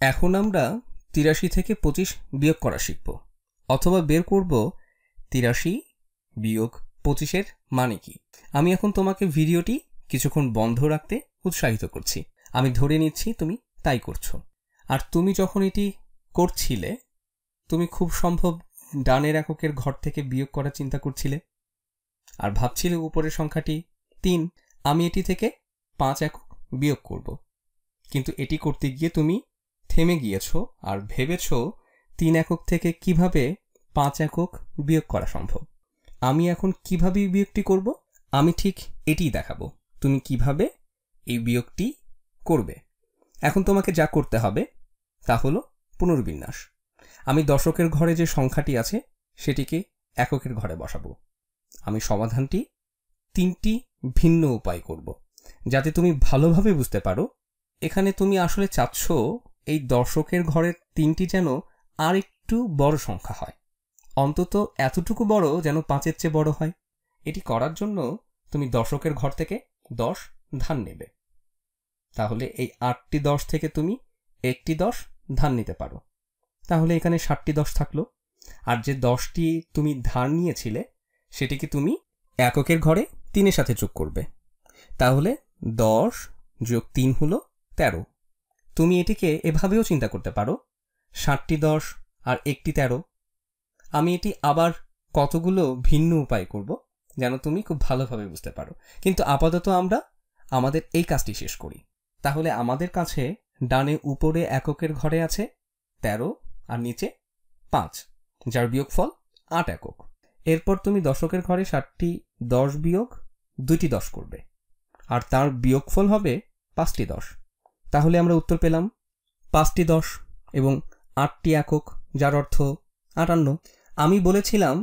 এখন আমরা ৮৩ থেকে ২৫ বিয়োগ করা শিখব, অথবা বের করব ৮৩ বিয়োগ ২৫-এর মানে কি। আমি এখন তোমাকে ভিডিওটি কিছুক্ষণ বন্ধ রাখতে উৎসাহিত করছি। আমি ধরে নিচ্ছি তুমি তাই করছো। আর তুমি যখন এটি করছিলে, তুমি খুব সম্ভব ডানের এককের ঘর থেকে বিয়োগ করার চিন্তা করছিলে আর ভাবছিলে উপরের সংখ্যাটি ৩। আমি এটি থেকে ৫ একক বিয়োগ করব, কিন্তু এটি করতে গিয়ে তুমি থেমে গিয়েছ আর ভেবেছ ৩ একক থেকে কিভাবে ৫ একক বিয়োগ করা সম্ভব। আমি এখন কিভাবে বিয়োগটি করব, আমি ঠিক এটিই দেখাবো তুমি কিভাবে এই বিয়োগটি করবে। এখন তোমাকে যা করতে হবে তা হলো পুনর্বিন্যাস। আমি দশকের ঘরে যে সংখ্যাটি আছে সেটিকে এককের ঘরে বসাবো। আমি সমাধানটি ৩টি ভিন্ন উপায় করব, যাতে তুমি ভালোভাবে বুঝতে পারো এখানে তুমি আসলে চাচ্ছ এই দশকের ঘরের ৩টি যেন আর একটু বড় সংখ্যা হয়, অন্তত এতটুকু বড় যেন ৫-এর চেয়ে বড় হয়। এটি করার জন্য তুমি দশকের ঘর থেকে ১০ ধার নেবে। তাহলে এই ৮টি ১০ থেকে তুমি একটি ১০ ধার নিতে পারো। তাহলে এখানে ৭টি ১০ থাকলো। আর যে ১০টি তুমি ধার নিয়েছিলে সেটিকে তুমি এককের ঘরে ৩-এর সাথে যোগ করবে। তাহলে ১০ যোগ ৩ হলো ১৩। তুমি এটিকে এভাবেও চিন্তা করতে পারো, ৭টি ১০ আর একটি ১৩। আমি এটি আবার কতগুলো ভিন্ন উপায় করব যেন তুমি খুব ভালোভাবে বুঝতে পারো, কিন্তু আপাতত আমরা আমাদের এই কাজটি শেষ করি। তাহলে আমাদের কাছে ডানে উপরে এককের ঘরে আছে ১৩ আর নিচে ৫, যার বিয়োগফল ৮ একক। এরপর তুমি দশকের ঘরে ৭টি ১০ বিয়োগ ২টি ১০ করবে, আর তার বিয়োগফল হবে ৫টি ১০। তাহলে আমরা উত্তর পেলাম ৫টি ১০ এবং ৮টি একক, যার অর্থ ৫৮। আমি বলেছিলাম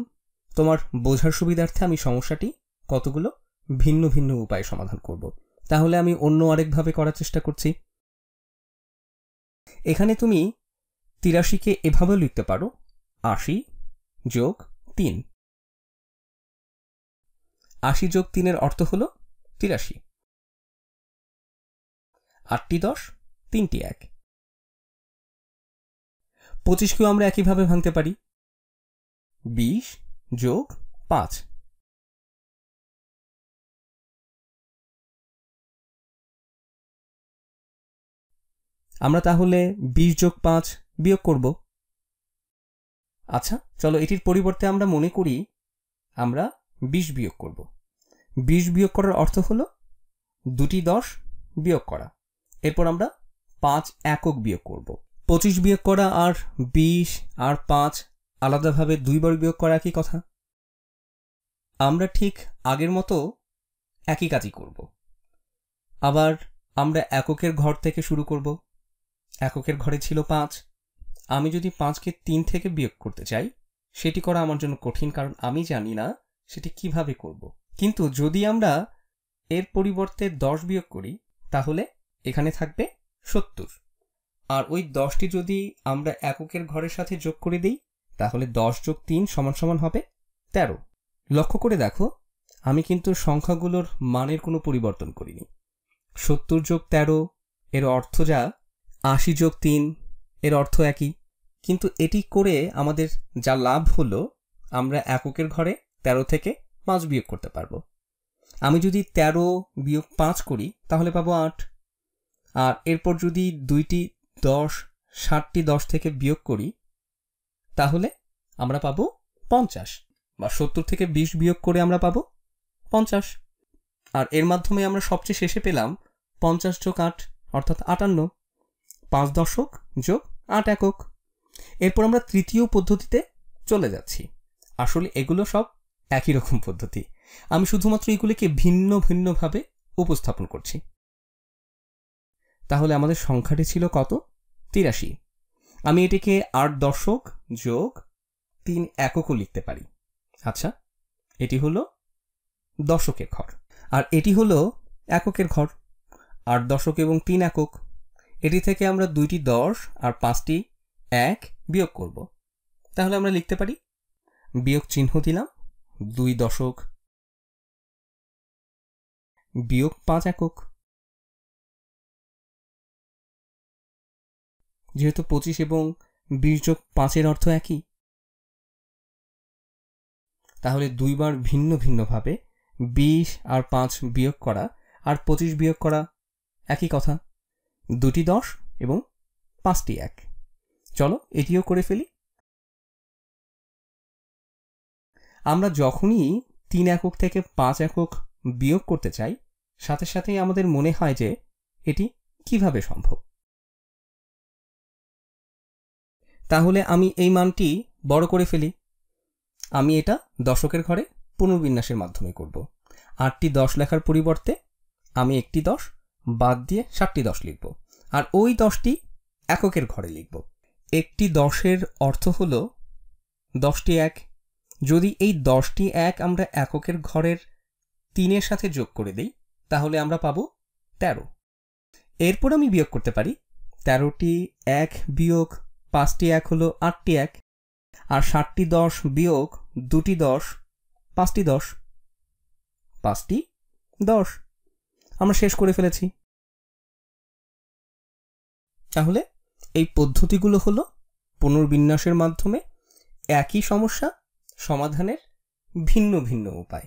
তোমার বোঝার সুবিধার্থে আমি সমস্যাটি কতগুলো ভিন্ন ভিন্ন উপায়ে সমাধান করব। তাহলে আমি অন্য আরেকভাবে করার চেষ্টা করছি। এখানে তুমি ৮৩-কে এভাবে লিখতে পারো ৮০ যোগ ৩। ৮০ যোগ ৩-এর অর্থ হলো ৮৩। ৮টি ১০, ৩টি ১। ২৫-কেও আমরা একইভাবে ভাঙতে পারি ২০ যোগ ৫। আমরা তাহলে ২০ যোগ ৫ বিয়োগ করব। আচ্ছা, চলো এটির পরিবর্তে আমরা মনে করি আমরা ২০ বিয়োগ করব। ২০ বিয়োগ করার অর্থ হলো ২টি ১০ বিয়োগ করা। এরপর আমরা ৫ একক বিয়োগ করব। ২৫ বিয়োগ করা আর ২০ আর ৫ আলাদাভাবে ২ বার বিয়োগ করা একই কথা। আমরা ঠিক আগের মতো একই কাজই করব। আবার আমরা এককের ঘর থেকে শুরু করব। এককের ঘরে ছিল ৫। আমি যদি ৫-কে ৩ থেকে বিয়োগ করতে চাই, সেটি করা আমার জন্য কঠিন, কারণ আমি জানি না সেটি কিভাবে করব। কিন্তু যদি আমরা এর পরিবর্তে ১০ বিয়োগ করি, তাহলে এখানে থাকবে ৭০। আর ওই ১০টি যদি আমরা এককের ঘরের সাথে যোগ করে দিই, তাহলে ১০ যোগ ৩ সমান সমান হবে ১৩। লক্ষ্য করে দেখো, আমি কিন্তু সংখ্যাগুলোর মানের কোনো পরিবর্তন করিনি। ৭০ যোগ ১৩ এর অর্থ যা, ৮০ যোগ ৩ এর অর্থ একই। কিন্তু এটি করে আমাদের যা লাভ হলো, আমরা এককের ঘরে ১৩ থেকে ৫ বিয়োগ করতে পারবো। আমি যদি ১৩ বিয়োগ ৫ করি তাহলে পাবো ৮। আর এরপর যদি ২টি ১০ ৭টি ১০ থেকে বিয়োগ করি, তাহলে আমরা পাবো ৫০, বা ৭০ থেকে ২০ বিয়োগ করে আমরা পাবো ৫০। আর এর মাধ্যমে আমরা সবচেয়ে শেষে পেলাম ৫০ যোগ ৮ অর্থাৎ ৫৮। ৫ দশক যোগ ৮ একক। এরপর আমরা তৃতীয় পদ্ধতিতে চলে যাচ্ছি। আসলে এগুলো সব একই রকম পদ্ধতি, আমি শুধুমাত্র এগুলিকে ভিন্ন ভিন্নভাবে উপস্থাপন করছি। তাহলে আমাদের সংখ্যাটি ছিল কত? ৮৩। আমি এটিকে ৮ দশক যোগ ৩ এককও লিখতে পারি। আচ্ছা, এটি হলো দশকের ঘর, আর এটি হলো এককের ঘর। ৮ দশক এবং ৩ একক, এটি থেকে আমরা ২টি ১০ আর ৫টি ১ বিয়োগ করব। তাহলে আমরা লিখতে পারি, বিয়োগ চিহ্ন দিলাম, ২ দশক বিয়োগ ৫ একক। যেহেতু 25 এবং 20 যোগ 5 অর্থ একই, তাহলে দুইবার ভিন্ন ভিন্নভাবে 20 আর 5 বিয়োগ করা আর 25 বিয়োগ করা একই কথা। 2টি 10 এবং 5টি 1। চলো এটিও করে ফেলি। আমরা যখনই 3 একক থেকে 5 একক বিয়োগ করতে চাই, সাথে সাথেই আমাদের মনে হয় যে এটি কিভাবে সম্ভব। তাহলে আমি এই মানটি বড় করে ফেলি। আমি এটা দশকের ঘরে পুনর্বিন্যাসের মাধ্যমে করব। 8টি 10 লেখার পরিবর্তে আমি একটি 10 বাদ দিয়ে 7টি 10 লিখব, আর ওই 10টি এককের ঘরে লিখব। একটি 10-এর অর্থ হলো 10টি 1। যদি এই 10টি 1 আমরা এককের ঘরের 3-এর সাথে যোগ করে দেই, তাহলে আমরা পাবো 13। এরপর আমি বিয়োগ করতে পারি। 13টি 1 বিয়োগ 5টি 1 হলো 8টি 1, আর 7টি 10 বিয়োগ 2টি 10 5টি 10, 5টি 10। আমরা শেষ করে ফেলেছি। তাহলে এই পদ্ধতিগুলো হলো পুনর্বিন্যাসের মাধ্যমে একই সমস্যা সমাধানের ভিন্ন ভিন্ন উপায়।